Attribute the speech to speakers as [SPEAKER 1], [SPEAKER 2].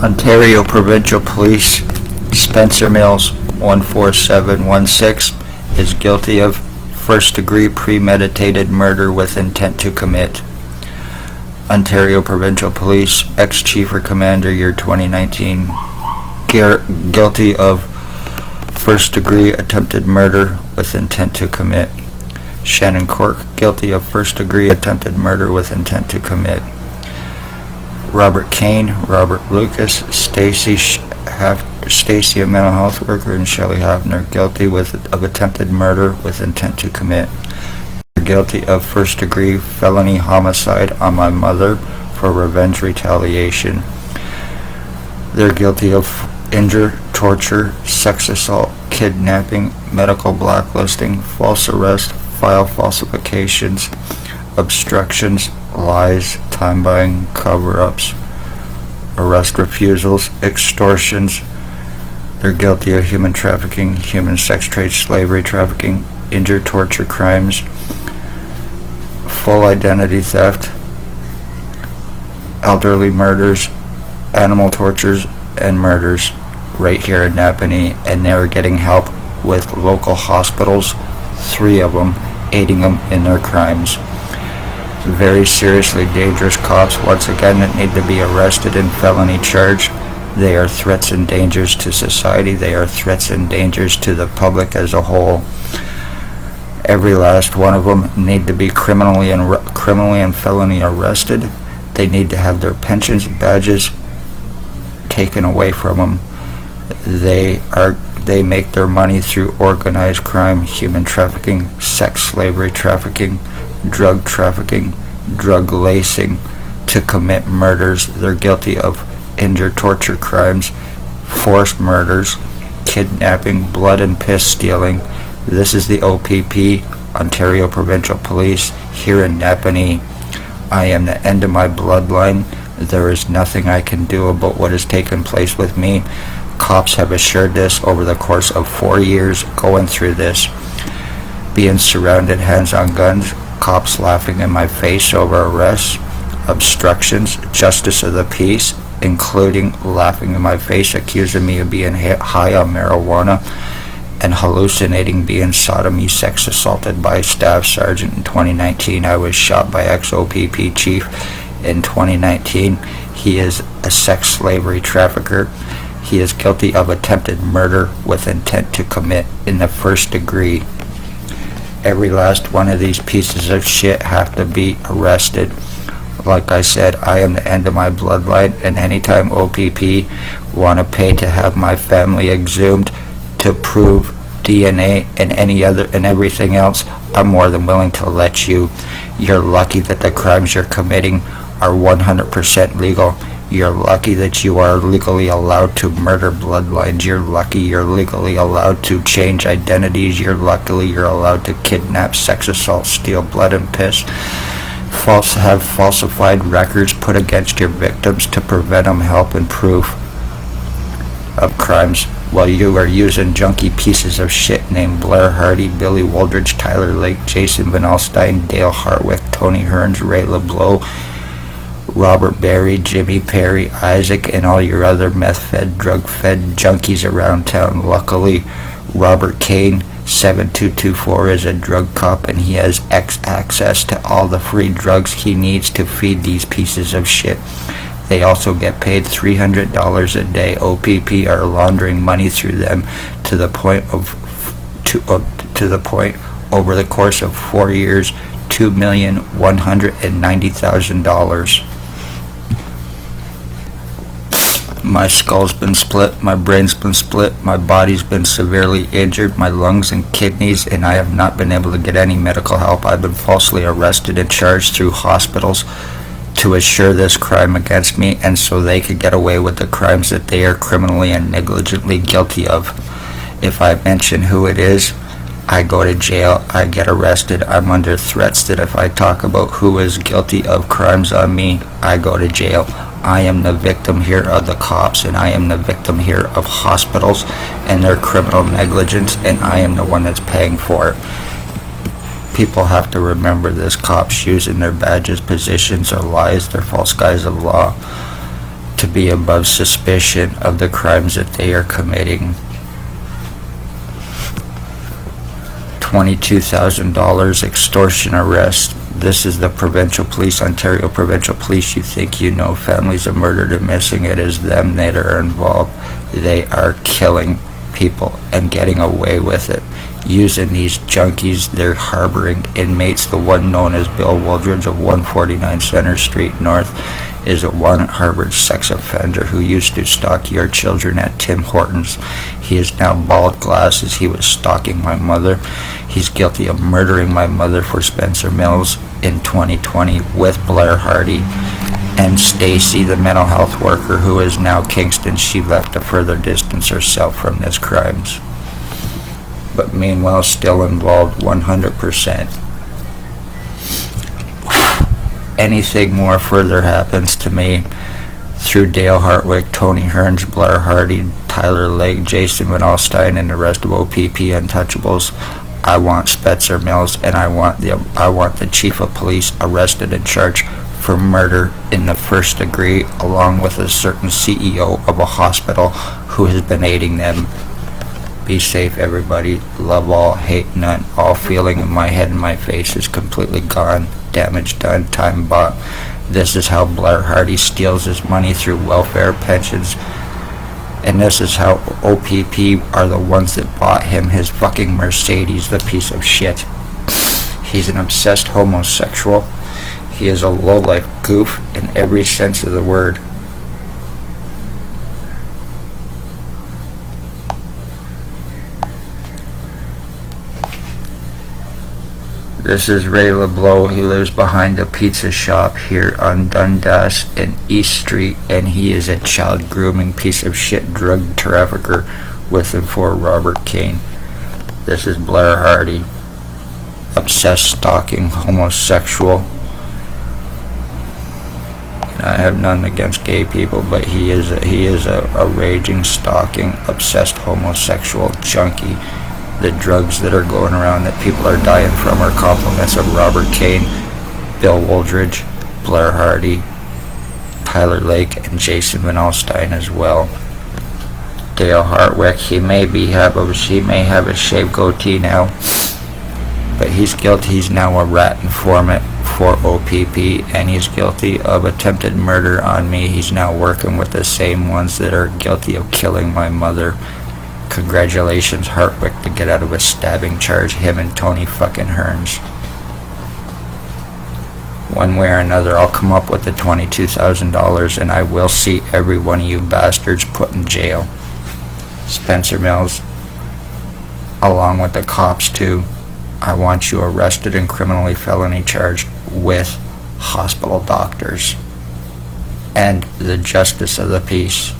[SPEAKER 1] Ontario Provincial Police, Spencer Mills, 14716, is guilty of first-degree premeditated murder with intent to commit. Ontario Provincial Police, ex-Chief or Commander, year 2019, guilty of first-degree attempted murder with intent to commit. Shannon Cork, guilty of first-degree attempted murder with intent to commit. Robert Kane, Robert Lucas, Stacy, a mental health worker, and Shelley Hafner, guilty of attempted murder with intent to commit. Guilty of first-degree felony homicide on my mother for revenge retaliation. They're guilty of injure, torture, sex assault, kidnapping, medical blacklisting, false arrest, file falsifications, obstructions, lies, time buying, cover-ups, arrest refusals, extortions. They're guilty of human trafficking, human sex trade, slavery trafficking, injure, torture crimes, full identity theft, elderly murders, animal tortures, and murders right here in Napanee, and they were getting help with local hospitals, 3 of them, aiding them in their crimes. Very seriously dangerous cops, once again, that need to be arrested in felony charge. They are threats and dangers to society. They are threats and dangers to the public as a whole. Every last one of them need to be criminally and felony arrested. They need to have their pensions, badges taken away from them. They make their money through organized crime, human trafficking, sex slavery trafficking, drug trafficking, drug lacing, to commit murders. They're guilty of injure, torture crimes, forced murders, kidnapping, blood and piss stealing. This is the OPP, Ontario Provincial Police, here in Napanee. I am the end of my bloodline. There is nothing I can do about what has taken place with me. Cops have assured this over the course of 4 years going through this. Being surrounded, hands on guns, cops laughing in my face over arrests, obstructions, justice of the peace, including laughing in my face, accusing me of being high on marijuana and hallucinating, being sodomy, sex assaulted by a staff sergeant in 2019. I was shot by ex-OPP chief in 2019. He is a sex slavery trafficker. He is guilty of attempted murder with intent to commit in the first degree. Every last one of these pieces of shit have to be arrested. Like I said, I am the end of my bloodline, and anytime OPP want to pay to have my family exhumed to prove DNA and everything else, I'm more than willing to let you. You're lucky that the crimes you're committing are 100% legal. You're lucky that you are legally allowed to murder bloodlines. You're lucky you're legally allowed to change identities. You're allowed to kidnap, sex assault, steal blood and piss. Have falsified records put against your victims to prevent them help and proof of crimes, while you are using junky pieces of shit named Blair Hardy, Billy Wooldridge, Tyler Lake, Jason Van Alstyne, Dale Hartwicks, Tony Hearns, Ray LeBlanc, Robert Berry, Jimmy Perry, Isaac, and all your other meth-fed, drug-fed junkies around town. Luckily, Robert Kane, 7224, is a drug cop, and he has access to all the free drugs he needs to feed these pieces of shit. They also get paid $300 a day. OPP are laundering money through them to the point over the course of 4 years, $2,190,000. My skull's been split, my brain's been split, my body's been severely injured, my lungs and kidneys, and I have not been able to get any medical help. I've been falsely arrested and charged through hospitals to assure this crime against me, and so they could get away with the crimes that they are criminally and negligently guilty of. If I mention who it is, I go to jail, I get arrested, I'm under threats that if I talk about who is guilty of crimes on me, I go to jail. I am the victim here of the cops, and I am the victim here of hospitals and their criminal negligence, and I am the one that's paying for it. People have to remember this. Cops using their badges, positions, or lies, their false guise of law, to be above suspicion of the crimes that they are committing. $22,000 extortion arrest. This is the provincial police, Ontario provincial police. You think you know families are murdered and missing. It is them that are involved. They are killing people and getting away with it. Using these junkies, they're harboring inmates. The one known as Bill Wooldridge of 149 Center Street North is a one-harbored sex offender who used to stalk your children at Tim Hortons. He is now bald glasses. He was stalking my mother. He's guilty of murdering my mother for Spencer Mills in 2020 with Blair Hardy and Stacy, the mental health worker who is now Kingston. She left to further distance herself from his crimes, but meanwhile still involved 100%. Anything more further happens to me through Dale Hartwick, Tony Hearns, Blair Hardy, Tyler Lake, Jason Van Alstyne, and the rest of OPP Untouchables, I want Spencer Mills, and I want the chief of police arrested and charged for murder in the first degree, along with a certain CEO of a hospital who has been aiding them. Be safe, everybody. Love all, hate none. All feeling in my head and my face is completely gone. Damage done, time bought. This is how Blair Hardy steals his money through welfare, pensions, and this is how OPP are the ones that bought him his fucking Mercedes, the piece of shit. He's an obsessed homosexual. He is a low-life goof in every sense of the word. This is Ray LeBlanc. He lives behind a pizza shop here on Dundas and East Street, and he is a child grooming piece of shit drug trafficker with and for Robert Kane. This is Blair Hardy, obsessed stalking homosexual. I have none against gay people, but he is a raging, stalking, obsessed homosexual junkie. The drugs that are going around that people are dying from are compliments of Robert Kane, Bill Wooldridge, Blair Hardy, Tyler Lake, and Jason Van Alstyne as well. Dale Hartwick, he may have a shaved goatee now, but he's guilty. He's now a rat informant for OPP, and he's guilty of attempted murder on me. He's now working with the same ones that are guilty of killing my mother. Congratulations, Hartwick, to get out of a stabbing charge, him and Tony fucking Hearns. One way or another, I'll come up with the $22,000, and I will see every one of you bastards put in jail. Spencer Mills, along with the cops too, I want you arrested and criminally felony charged with hospital doctors and the justice of the peace.